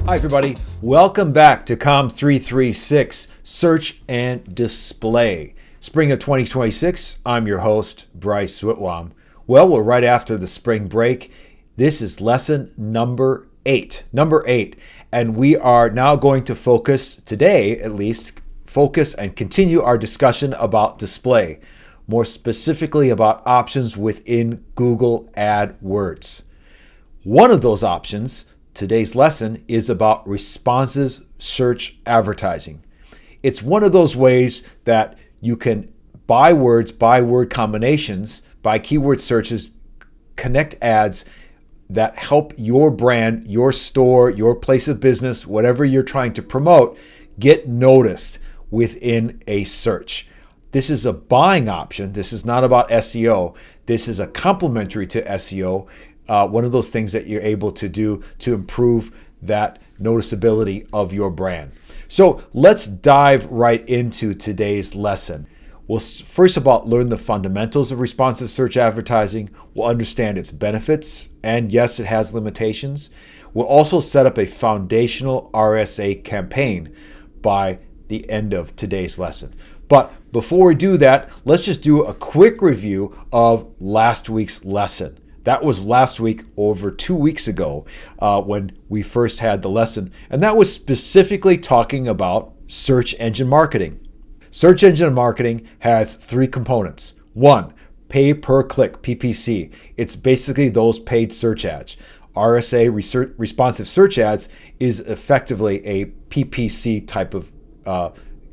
Hi everybody, welcome back to COMM 336, Search and Display. Spring of 2026, I'm your host, Bryce Whitwam. Well, we're right after the spring break. This is lesson number 8, and we are now going to focus, today at least, and continue our discussion about display, more specifically about options within Google AdWords. One of those options, today's lesson, is about responsive search advertising. It's one of those ways that you can buy words, buy word combinations, buy keyword searches, connect ads that help your brand, your store, your place of business, whatever you're trying to promote, get noticed within a search. This is a buying option. This is not about SEO. This is a complementary to SEO. One of those things that you're able to do to improve that noticeability of your brand. So let's dive right into today's lesson. We'll first of all learn the fundamentals of responsive search advertising. We'll understand its benefits, and yes, it has limitations. We'll also set up a foundational RSA campaign by the end of today's lesson. But before we do that, let's just do a quick review of last week's lesson. That was last week, over 2 weeks ago, when we first had the lesson. And that was specifically talking about search engine marketing. Search engine marketing has 3 components. 1, pay per click, PPC. It's basically those paid search ads. RSA, responsive search ads, is effectively a PPC type of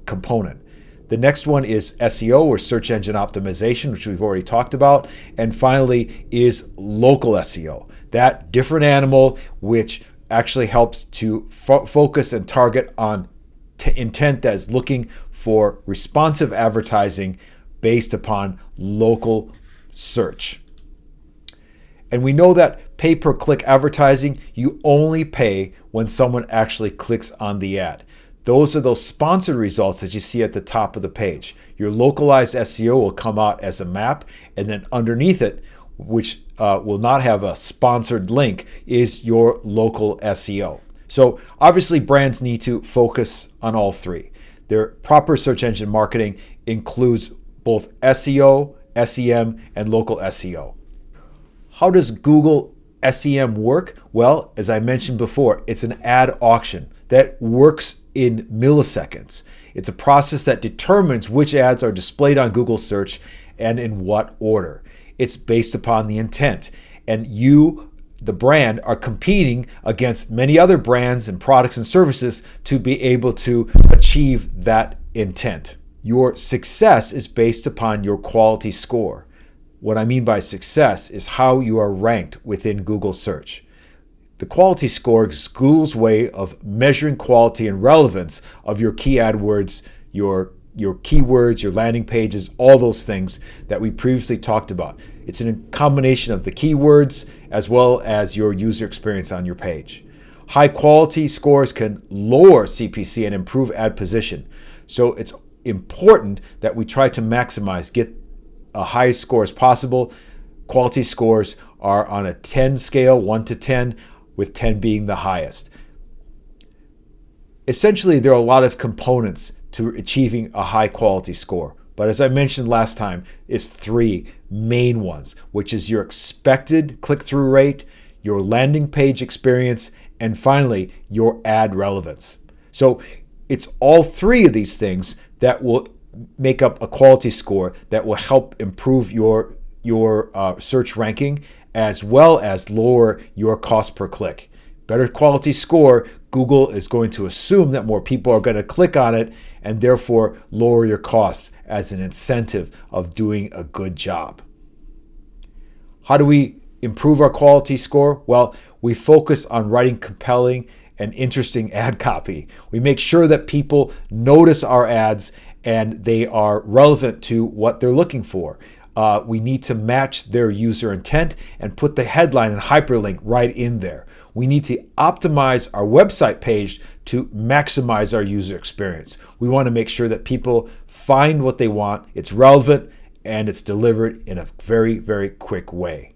component. The next one is SEO, or search engine optimization, which we've already talked about. And finally is local SEO, that different animal which actually helps to focus and target on intent that is looking for responsive advertising based upon local search. And we know that pay-per-click advertising, you only pay when someone actually clicks on the ad. Those are those sponsored results that you see at the top of the page. Your localized SEO will come out as a map, and then underneath it, which will not have a sponsored link, is your local SEO. So obviously brands need to focus on all 3. Their proper search engine marketing includes both SEO, SEM, and local SEO. How does Google SEM work? Well, as I mentioned before, it's an ad auction that works in milliseconds. It's a process that determines which ads are displayed on Google search and in what order. It's based upon the intent. And you, the brand, are competing against many other brands and products and services to be able to achieve that intent. Your success is based upon your quality score. What I mean by success is how you are ranked within Google search. The quality score is Google's way of measuring quality and relevance of your key AdWords, your keywords, your landing pages, all those things that we previously talked about. It's a combination of the keywords as well as your user experience on your page. High quality scores can lower CPC and improve ad position. So it's important that we try to maximize, get a high score as possible. Quality scores are on a 10 scale, 1 to 10, with 10 being the highest. Essentially, there are a lot of components to achieving a high quality score. But as I mentioned last time, it's 3 main ones, which is your expected click-through rate, your landing page experience, and finally, your ad relevance. So it's all 3 of these things that will make up a quality score that will help improve your search ranking, as well as lower your cost per click. Better quality score, Google is going to assume that more people are going to click on it and therefore lower your costs as an incentive of doing a good job. How do we improve our quality score? Well, we focus on writing compelling and interesting ad copy. We make sure that people notice our ads and they are relevant to what they're looking for. We need to match their user intent and put the headline and hyperlink right in there. We need to optimize our website page to maximize our user experience. We want to make sure that people find what they want, it's relevant, and it's delivered in a very, very quick way.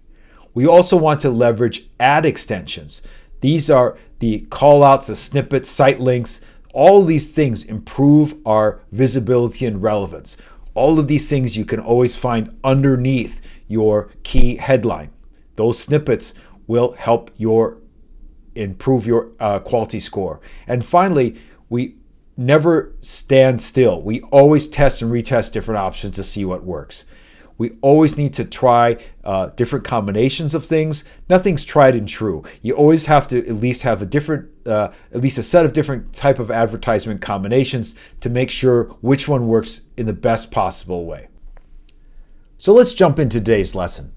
We also want to leverage ad extensions. These are the callouts, the snippets, site links. All of these things improve our visibility and relevance. All of these things you can always find underneath your key headline. Those snippets will help improve your quality score. And finally, we never stand still. We always test and retest different options to see what works. We always need to try different combinations of things. Nothing's tried and true. You always have to at least have at least a set of different type of advertisement combinations to make sure which one works in the best possible way. So let's jump into today's lesson.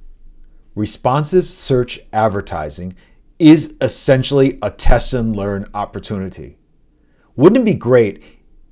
Responsive search advertising is essentially a test and learn opportunity. Wouldn't it be great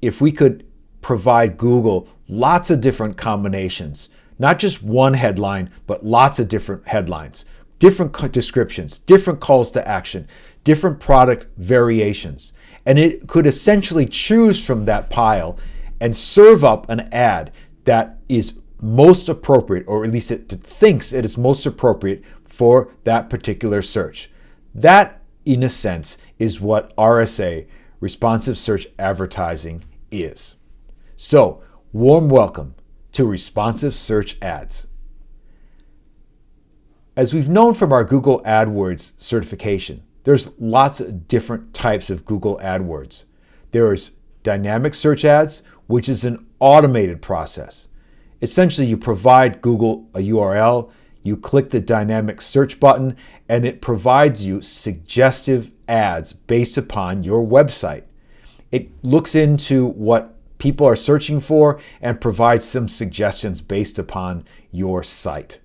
if we could provide Google lots of different combinations? Not just one headline, but lots of different headlines, different descriptions, different calls to action, different product variations. And it could essentially choose from that pile and serve up an ad that is most appropriate, or at least it thinks it is most appropriate for that particular search. That, in a sense, is what RSA, responsive search advertising, is. So, warm welcome to responsive search ads. As we've known from our Google AdWords certification, there's lots of different types of Google AdWords. There is dynamic search ads, which is an automated process. Essentially, you provide Google a URL, you click the dynamic search button, and it provides you suggestive ads based upon your website. It looks into what people are searching for and provides some suggestions based upon your site.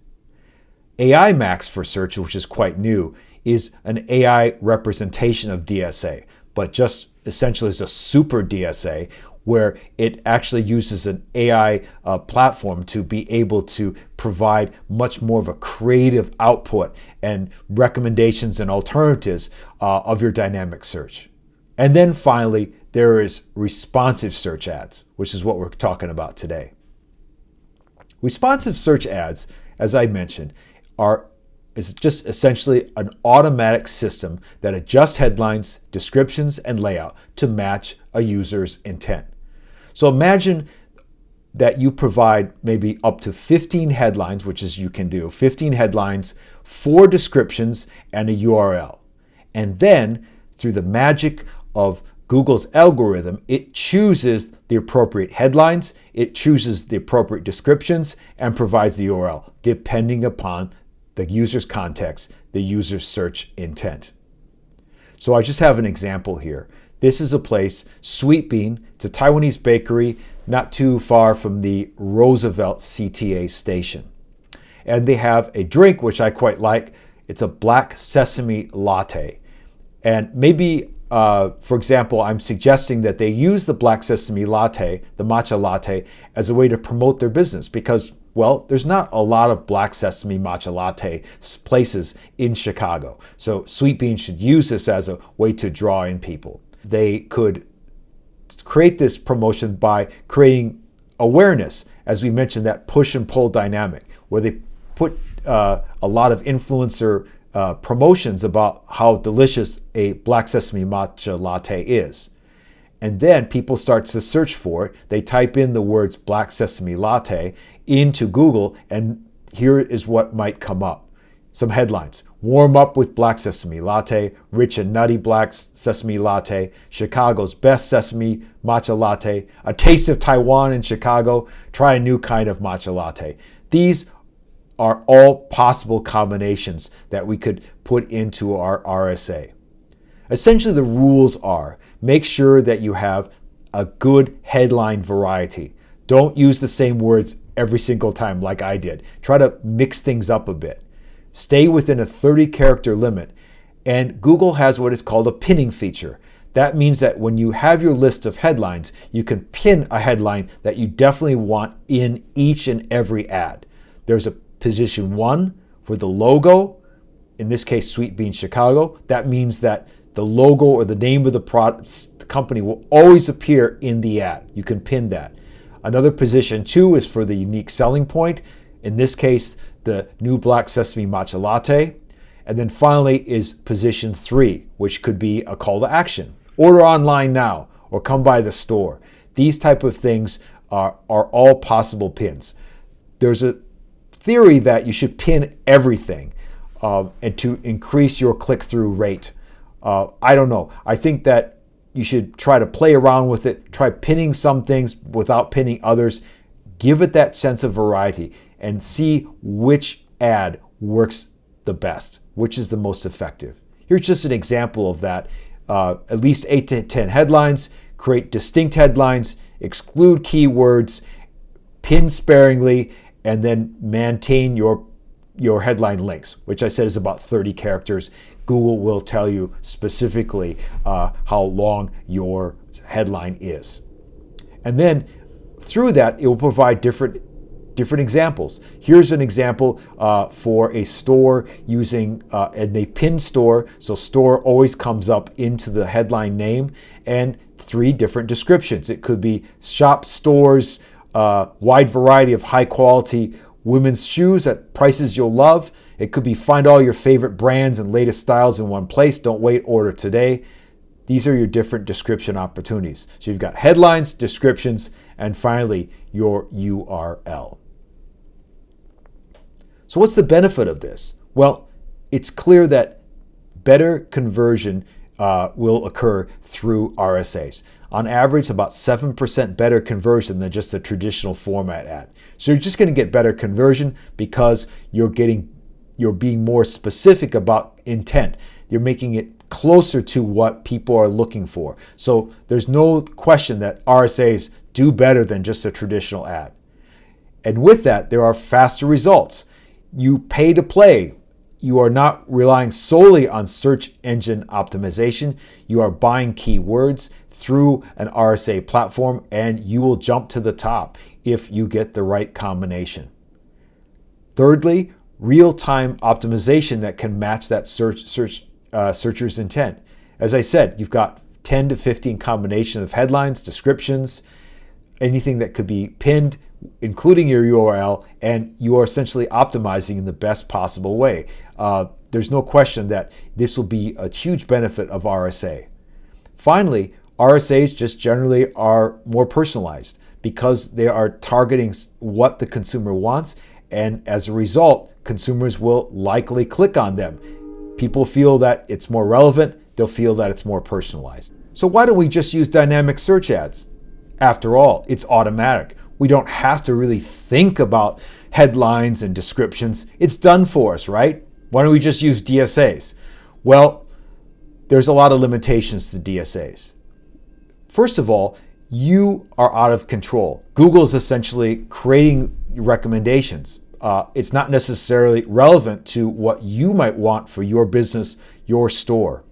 AI Max for search, which is quite new, is an AI representation of DSA, but just essentially is a super DSA where it actually uses an AI platform to be able to provide much more of a creative output and recommendations and alternatives of your dynamic search. And then finally, there is responsive search ads, which is what we're talking about today. Responsive search ads, as I mentioned, is just essentially an automatic system that adjusts headlines, descriptions, and layout to match a user's intent. So imagine that you provide maybe up to 15 headlines, which is you can do 15 headlines, 4 descriptions, and a URL. And then through the magic of Google's algorithm, it chooses the appropriate headlines, it chooses the appropriate descriptions, and provides the URL depending upon the user's context, the user's search intent. So I just have an example here. This is a place, Sweet Bean. It's a Taiwanese bakery not too far from the Roosevelt CTA station. And they have a drink which I quite like. It's a black sesame latte. And maybe for example, I'm suggesting that they use the black sesame latte, the matcha latte, as a way to promote their business because, well, there's not a lot of black sesame matcha latte places in Chicago. So Sweet Bean should use this as a way to draw in people. They could create this promotion by creating awareness, as we mentioned, that push and pull dynamic, where they put a lot of influencer promotions about how delicious a black sesame matcha latte is. And then people start to search for it. They type in the words black sesame latte into Google, and here is what might come up. Some headlines. Warm up with black sesame latte, rich and nutty black sesame latte, Chicago's best sesame matcha latte, a taste of Taiwan in Chicago, try a new kind of matcha latte. These are all possible combinations that we could put into our RSA. Essentially, the rules are make sure that you have a good headline variety. Don't use the same words every single time like I did. Try to mix things up a bit. Stay within a 30-character limit. And Google has what is called a pinning feature. That means that when you have your list of headlines, you can pin a headline that you definitely want in each and every ad. There's a position 1 for the logo, in this case Sweet Bean Chicago. That means that the logo or the name of the company will always appear in the ad. You can pin that. Another position 2 is for the unique selling point, in this case the new black sesame matcha latte. And then finally is position 3, which could be a call to action. Order online now or come by the store. These type of things are all possible pins. There's a theory that you should pin everything and to increase your click-through rate. I don't know. I think that you should try to play around with it, try pinning some things without pinning others. Give it that sense of variety and see which ad works the best, which is the most effective. Here's just an example of that. At least 8 to 10 headlines, create distinct headlines, exclude keywords, pin sparingly, and then maintain your headline links, which I said is about 30 characters. Google will tell you specifically how long your headline is. And then through that, it will provide different examples. Here's an example for a store using, and they pin store, so store always comes up into the headline name, and 3 different descriptions. It could be shop stores, wide variety of high quality women's shoes at prices you'll love. It could be find all your favorite brands and latest styles in one place. Don't wait, order today. These are your different description opportunities. So you've got headlines, descriptions, and finally your URL. So what's the benefit of this? Well, it's clear that better conversion will occur through RSAs. On average, about 7% better conversion than just a traditional format ad. So you're just going to get better conversion because you're being more specific about intent. You're making it closer to what people are looking for. So there's no question that RSAs do better than just a traditional ad. And with that, there are faster results. You pay to play. You are not relying solely on search engine optimization. You are buying keywords through an RSA platform, and you will jump to the top if you get the right combination. Thirdly, real-time optimization that can match that searcher's intent. As I said, you've got 10 to 15 combinations of headlines, descriptions, anything that could be pinned, including your URL, and you are essentially optimizing in the best possible way. There's no question that this will be a huge benefit of RSA. Finally, RSAs just generally are more personalized because they are targeting what the consumer wants, and as a result, consumers will likely click on them. People feel that it's more relevant, they'll feel that it's more personalized. So why don't we just use dynamic search ads? After all, it's automatic. We don't have to really think about headlines and descriptions. It's done for us, right? Why don't we just use DSAs? Well, there's a lot of limitations to DSAs. First of all, you are out of control. Google is essentially creating recommendations. It's not necessarily relevant to what you might want for your business, your store.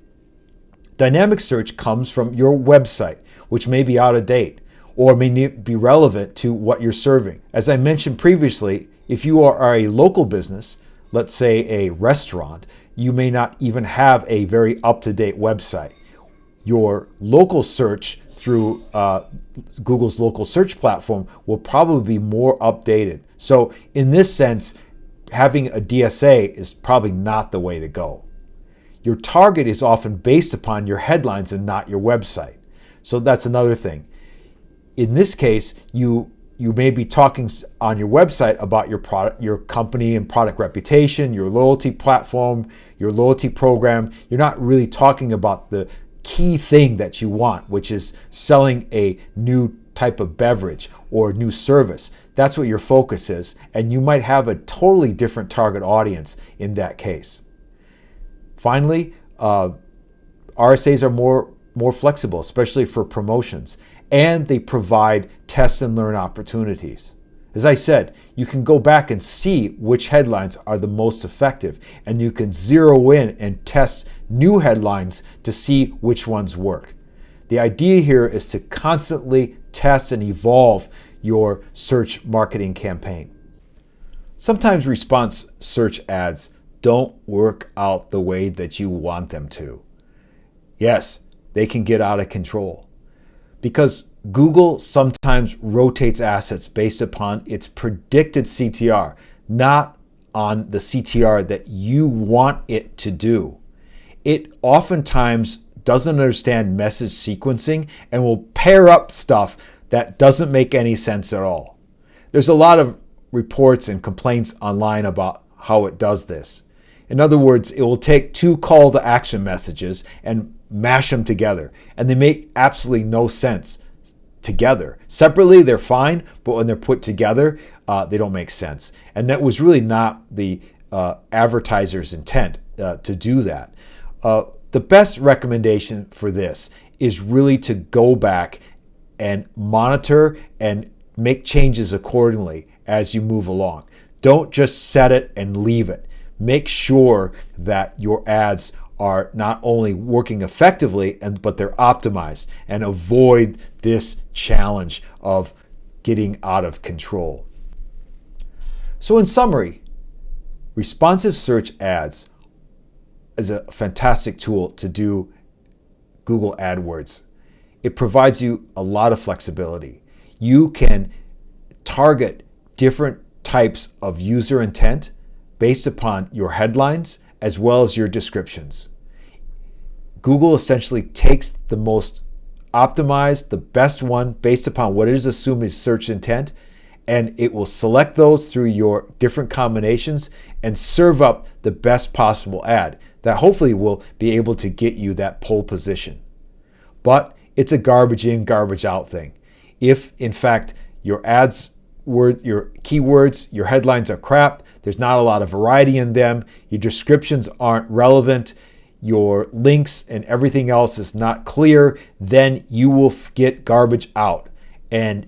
Dynamic search comes from your website, which may be out of date or may be relevant to what you're serving. As I mentioned previously, if you are a local business, let's say a restaurant, you may not even have a very up-to-date website. Your local search through Google's local search platform will probably be more updated. So in this sense, having a DSA is probably not the way to go. Your target is often based upon your headlines and not your website. So that's another thing. In this case, you may be talking on your website about your product, your company and product reputation, your loyalty platform, your loyalty program. You're not really talking about the key thing that you want, which is selling a new type of beverage or new service. That's what your focus is, and you might have a totally different target audience in that case. Finally, RSAs are more flexible, especially for promotions, and they provide test and learn opportunities. As I said, you can go back and see which headlines are the most effective, and you can zero in and test new headlines to see which ones work. The idea here is to constantly test and evolve your search marketing campaign. Sometimes response search ads don't work out the way that you want them to. Yes, they can get out of control because Google sometimes rotates assets based upon its predicted CTR, not on the CTR that you want it to do. It oftentimes doesn't understand message sequencing and will pair up stuff that doesn't make any sense at all. There's a lot of reports and complaints online about how it does this. In other words, it will take two call to action messages and mash them together, and they make absolutely no sense together. Separately, they're fine, but when they're put together, they don't make sense. And that was really not the advertiser's intent to do that. The best recommendation for this is really to go back and monitor and make changes accordingly as you move along. Don't just set it and leave it. Make sure that your ads are not only working effectively, but they're optimized, and avoid this challenge of getting out of control. So in summary, responsive search ads is a fantastic tool to do Google AdWords. It provides you a lot of flexibility. You can target different types of user intent based upon your headlines as well as your descriptions. Google essentially takes the most optimized, the best one based upon what it is assumed is search intent, and it will select those through your different combinations and serve up the best possible ad that hopefully will be able to get you that pole position. But it's a garbage in, garbage out thing. If in fact your ads, your keywords, your headlines are crap, there's not a lot of variety in them, your descriptions aren't relevant, your links and everything else is not clear, then you will get garbage out and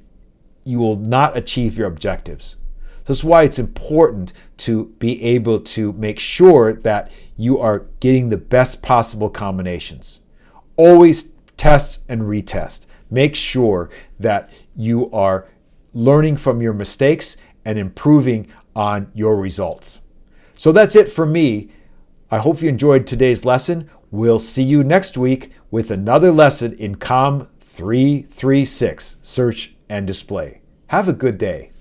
you will not achieve your objectives. So that's why it's important to be able to make sure that you are getting the best possible combinations. Always test and retest. Make sure that you are learning from your mistakes and improving on your results. So that's it for me. I hope you enjoyed today's lesson. We'll see you next week with another lesson in COMM 336, Search and Display. Have a good day.